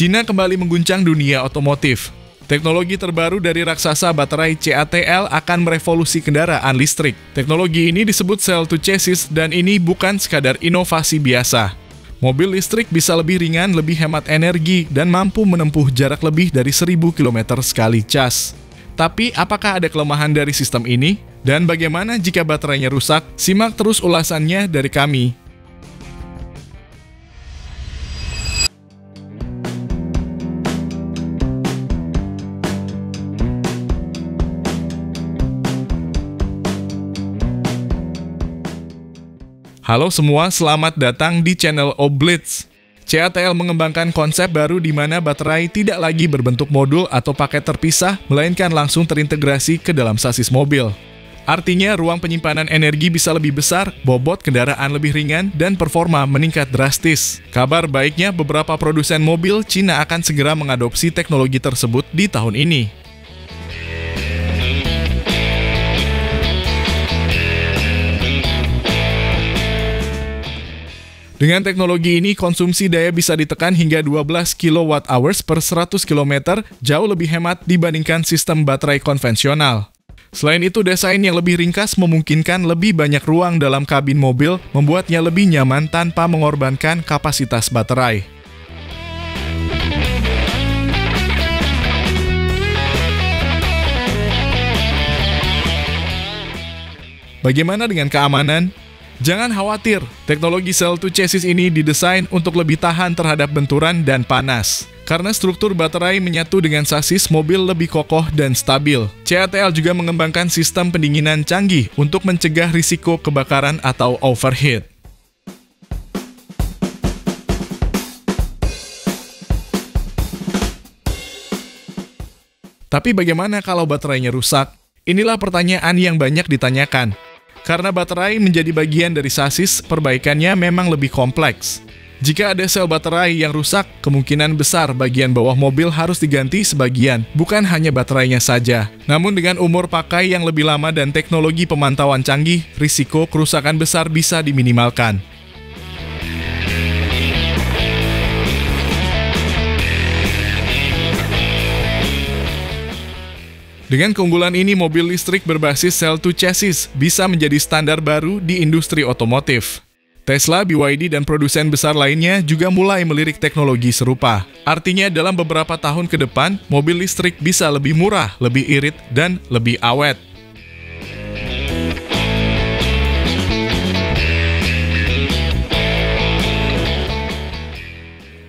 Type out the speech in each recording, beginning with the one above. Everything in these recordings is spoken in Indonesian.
Cina kembali mengguncang dunia otomotif. Teknologi terbaru dari raksasa baterai CATL akan merevolusi kendaraan listrik. Teknologi ini disebut cell to chassis dan ini bukan sekadar inovasi biasa. Mobil listrik bisa lebih ringan, lebih hemat energi, dan mampu menempuh jarak lebih dari 1000 km sekali cas. Tapi apakah ada kelemahan dari sistem ini? Dan bagaimana jika baterainya rusak? Simak terus ulasannya dari kami. Halo semua, selamat datang di channel Oblitz. CATL mengembangkan konsep baru di mana baterai tidak lagi berbentuk modul atau paket terpisah, melainkan langsung terintegrasi ke dalam sasis mobil. Artinya, ruang penyimpanan energi bisa lebih besar, bobot kendaraan lebih ringan, dan performa meningkat drastis. Kabar baiknya, beberapa produsen mobil Cina akan segera mengadopsi teknologi tersebut di tahun ini. Dengan teknologi ini, konsumsi daya bisa ditekan hingga 12 kWh per 100 km, jauh lebih hemat dibandingkan sistem baterai konvensional. Selain itu, desain yang lebih ringkas memungkinkan lebih banyak ruang dalam kabin mobil, membuatnya lebih nyaman tanpa mengorbankan kapasitas baterai. Bagaimana dengan keamanan? Jangan khawatir, teknologi cell to chassis ini didesain untuk lebih tahan terhadap benturan dan panas. Karena struktur baterai menyatu dengan sasis, mobil lebih kokoh dan stabil. CATL juga mengembangkan sistem pendinginan canggih untuk mencegah risiko kebakaran atau overheat. Tapi bagaimana kalau baterainya rusak? Inilah pertanyaan yang banyak ditanyakan. Karena baterai menjadi bagian dari sasis, perbaikannya memang lebih kompleks. Jika ada sel baterai yang rusak, kemungkinan besar bagian bawah mobil harus diganti sebagian, bukan hanya baterainya saja. Namun dengan umur pakai yang lebih lama dan teknologi pemantauan canggih, risiko kerusakan besar bisa diminimalkan. Dengan keunggulan ini, mobil listrik berbasis cell to chassis bisa menjadi standar baru di industri otomotif. Tesla, BYD, dan produsen besar lainnya juga mulai melirik teknologi serupa. Artinya, dalam beberapa tahun ke depan, mobil listrik bisa lebih murah, lebih irit, dan lebih awet.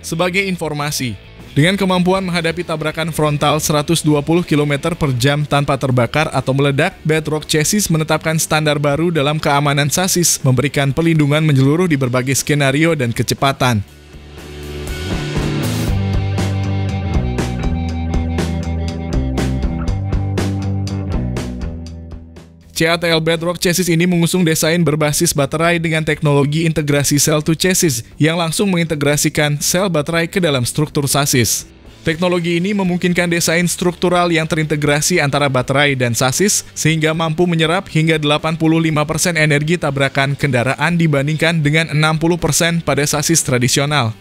Sebagai informasi, dengan kemampuan menghadapi tabrakan frontal 120 km per jam tanpa terbakar atau meledak, Bedrock Chassis menetapkan standar baru dalam keamanan sasis, memberikan pelindungan menyeluruh di berbagai skenario dan kecepatan. CATL Bedrock Chassis ini mengusung desain berbasis baterai dengan teknologi integrasi cell to chassis yang langsung mengintegrasikan sel baterai ke dalam struktur sasis. Teknologi ini memungkinkan desain struktural yang terintegrasi antara baterai dan sasis sehingga mampu menyerap hingga 85% energi tabrakan kendaraan dibandingkan dengan 60% pada sasis tradisional.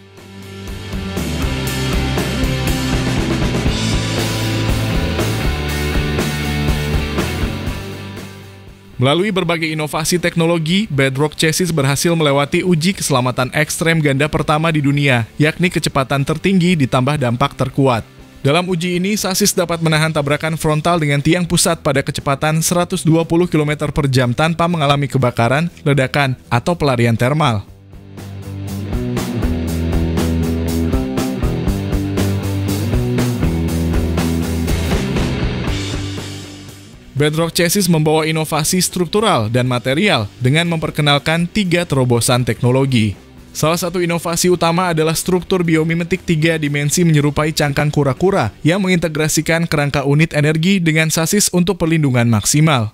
Melalui berbagai inovasi teknologi, Bedrock Chassis berhasil melewati uji keselamatan ekstrem ganda pertama di dunia, yakni kecepatan tertinggi ditambah dampak terkuat. Dalam uji ini, sasis dapat menahan tabrakan frontal dengan tiang pusat pada kecepatan 120 km per jam tanpa mengalami kebakaran, ledakan, atau pelarian termal. Bedrock Chassis membawa inovasi struktural dan material dengan memperkenalkan 3 terobosan teknologi. Salah satu inovasi utama adalah struktur biomimetik 3 dimensi menyerupai cangkang kura-kura yang mengintegrasikan kerangka unit energi dengan sasis untuk perlindungan maksimal.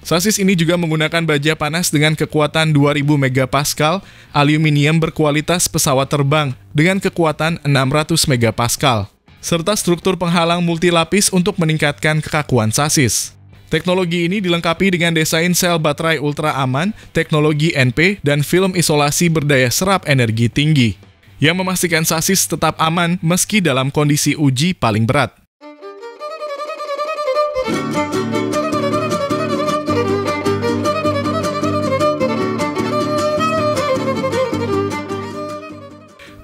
Sasis ini juga menggunakan baja panas dengan kekuatan 2000 MPa, aluminium berkualitas pesawat terbang dengan kekuatan 600 MPa, serta struktur penghalang multilapis untuk meningkatkan kekakuan sasis. Teknologi ini dilengkapi dengan desain sel baterai ultra aman, teknologi NP, dan film isolasi berdaya serap energi tinggi, yang memastikan sasis tetap aman meski dalam kondisi uji paling berat.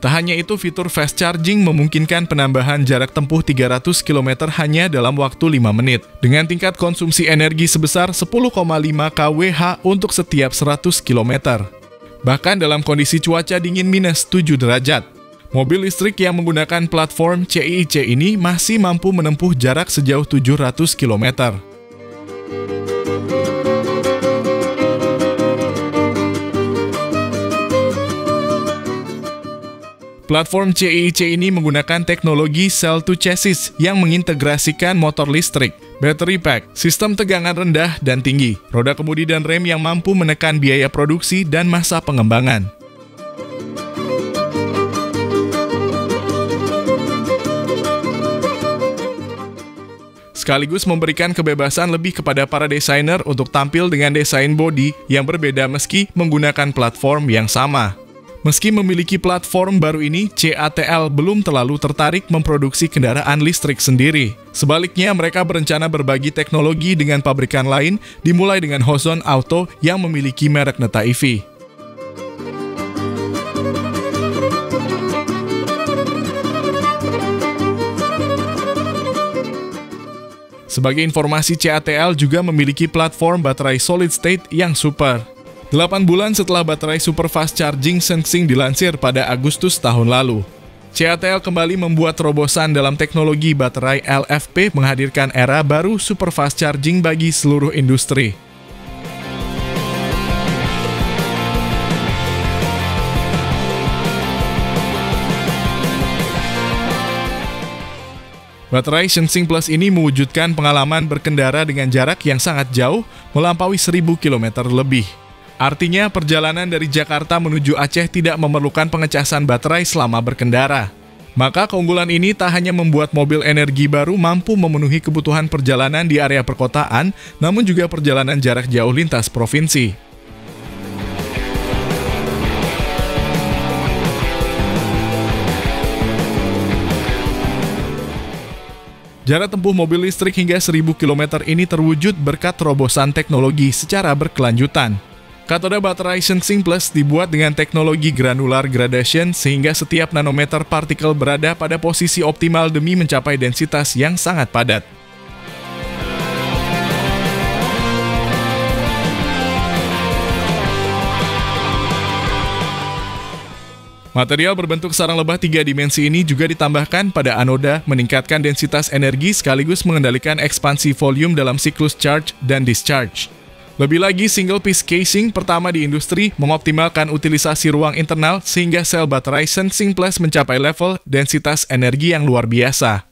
Tak hanya itu, fitur fast charging memungkinkan penambahan jarak tempuh 300 km hanya dalam waktu 5 menit, dengan tingkat konsumsi energi sebesar 10,5 kWh untuk setiap 100 km. Bahkan dalam kondisi cuaca dingin minus 7 derajat. Mobil listrik yang menggunakan platform CIIC ini masih mampu menempuh jarak sejauh 700 km. Platform CIIC ini menggunakan teknologi Cell to Chassis yang mengintegrasikan motor listrik, battery pack, sistem tegangan rendah dan tinggi, roda kemudi dan rem yang mampu menekan biaya produksi dan masa pengembangan. Sekaligus memberikan kebebasan lebih kepada para desainer untuk tampil dengan desain bodi yang berbeda meski menggunakan platform yang sama. Meski memiliki platform baru ini, CATL belum terlalu tertarik memproduksi kendaraan listrik sendiri. Sebaliknya, mereka berencana berbagi teknologi dengan pabrikan lain, dimulai dengan Hozon Auto yang memiliki merek Neta EV. Sebagai informasi, CATL juga memiliki platform baterai solid state yang super. 8 bulan setelah baterai super fast charging Sensing dilansir pada Agustus tahun lalu, CATL kembali membuat terobosan dalam teknologi baterai LFP menghadirkan era baru super fast charging bagi seluruh industri. Baterai Sensing Plus ini mewujudkan pengalaman berkendara dengan jarak yang sangat jauh, melampaui 1000 km lebih. Artinya, perjalanan dari Jakarta menuju Aceh tidak memerlukan pengecasan baterai selama berkendara. Maka keunggulan ini tak hanya membuat mobil energi baru mampu memenuhi kebutuhan perjalanan di area perkotaan, namun juga perjalanan jarak jauh lintas provinsi. Jarak tempuh mobil listrik hingga 1000 km ini terwujud berkat terobosan teknologi secara berkelanjutan. Katoda baterai Sensing Plus dibuat dengan teknologi granular gradation sehingga setiap nanometer partikel berada pada posisi optimal demi mencapai densitas yang sangat padat. Material berbentuk sarang lebah 3 dimensi ini juga ditambahkan pada anoda, meningkatkan densitas energi sekaligus mengendalikan ekspansi volume dalam siklus charge dan discharge. Lebih lagi, single piece casing pertama di industri mengoptimalkan utilisasi ruang internal sehingga sel baterai Sensing Plus mencapai level densitas energi yang luar biasa.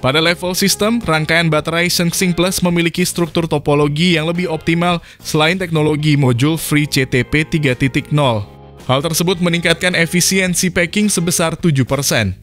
Pada level sistem, rangkaian baterai Sensing Plus memiliki struktur topologi yang lebih optimal selain teknologi modul Free CTP 3.0. Hal tersebut meningkatkan efisiensi packing sebesar 7%.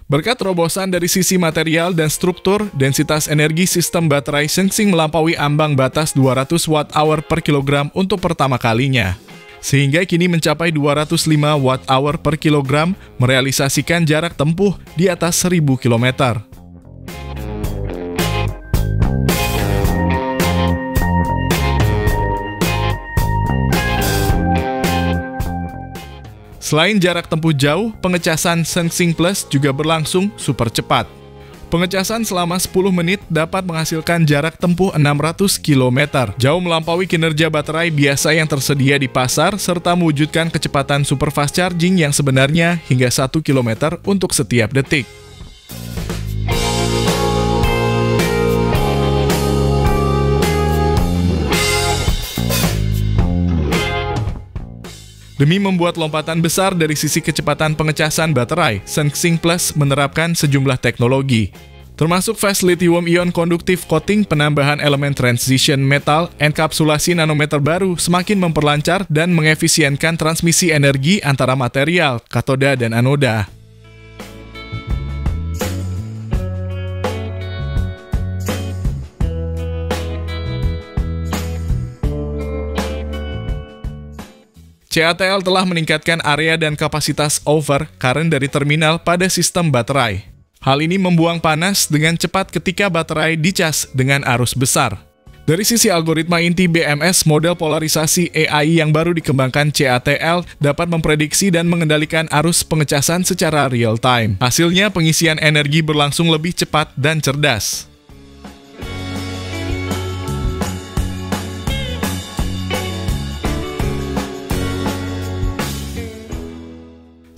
Berkat terobosan dari sisi material dan struktur, densitas energi sistem baterai Sensing melampaui ambang batas 200 Wh per kilogram untuk pertama kalinya. Sehingga kini mencapai 205 Wh per kilogram, merealisasikan jarak tempuh di atas 1000 km. Selain jarak tempuh jauh, pengecasan Sensing Plus juga berlangsung super cepat. Pengecasan selama 10 menit dapat menghasilkan jarak tempuh 600 km, jauh melampaui kinerja baterai biasa yang tersedia di pasar, serta mewujudkan kecepatan super fast charging yang sebenarnya hingga 1 km untuk setiap detik. Demi membuat lompatan besar dari sisi kecepatan pengecasan baterai, SunXing Plus menerapkan sejumlah teknologi, termasuk fast lithium-ion conductive coating, penambahan elemen transition metal, enkapsulasi nanometer baru semakin memperlancar dan mengefisienkan transmisi energi antara material, katoda dan anoda. CATL telah meningkatkan area dan kapasitas over current dari terminal pada sistem baterai. Hal ini membuang panas dengan cepat ketika baterai dicas dengan arus besar. Dari sisi algoritma inti BMS, model polarisasi AI yang baru dikembangkan CATL dapat memprediksi dan mengendalikan arus pengecasan secara real time. Hasilnya, pengisian energi berlangsung lebih cepat dan cerdas.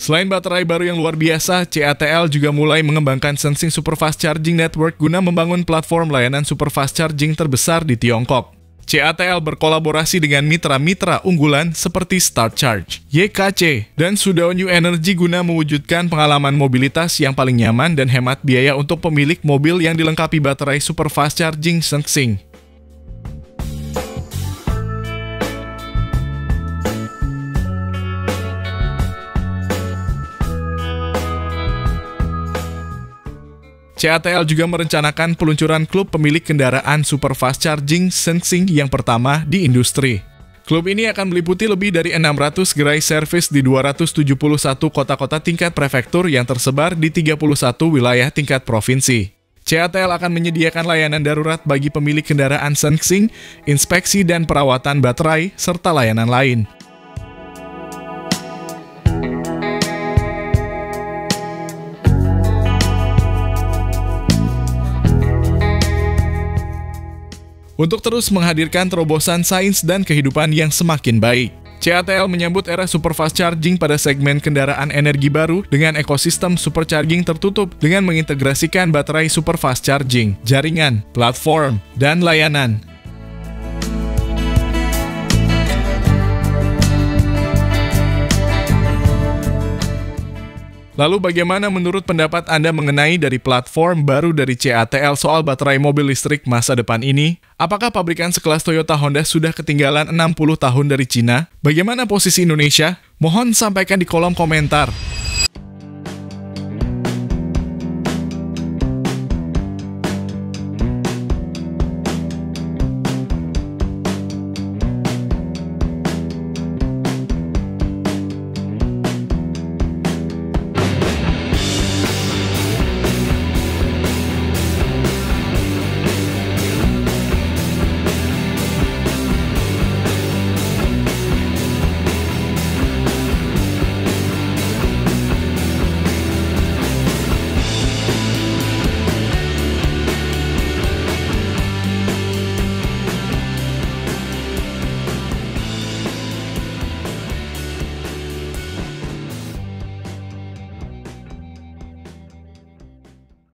Selain baterai baru yang luar biasa, CATL juga mulai mengembangkan SunXing Superfast Charging Network guna membangun platform layanan superfast charging terbesar di Tiongkok. CATL berkolaborasi dengan mitra-mitra unggulan seperti Start Charge, YKC, dan Sudao New Energy guna mewujudkan pengalaman mobilitas yang paling nyaman dan hemat biaya untuk pemilik mobil yang dilengkapi baterai superfast charging SunXing. CATL juga merencanakan peluncuran klub pemilik kendaraan superfast charging SunXing yang pertama di industri. Klub ini akan meliputi lebih dari 600 gerai servis di 271 kota-kota tingkat prefektur yang tersebar di 31 wilayah tingkat provinsi. CATL akan menyediakan layanan darurat bagi pemilik kendaraan SunXing, inspeksi dan perawatan baterai, serta layanan lain. Untuk terus menghadirkan terobosan sains dan kehidupan yang semakin baik, CATL menyambut era superfast charging pada segmen kendaraan energi baru dengan ekosistem supercharging tertutup dengan mengintegrasikan baterai superfast charging, jaringan, platform, dan layanan. Lalu bagaimana menurut pendapat Anda mengenai dari platform baru dari CATL soal baterai mobil listrik masa depan ini? Apakah pabrikan sekelas Toyota Honda sudah ketinggalan 60 tahun dari Cina? Bagaimana posisi Indonesia? Mohon sampaikan di kolom komentar.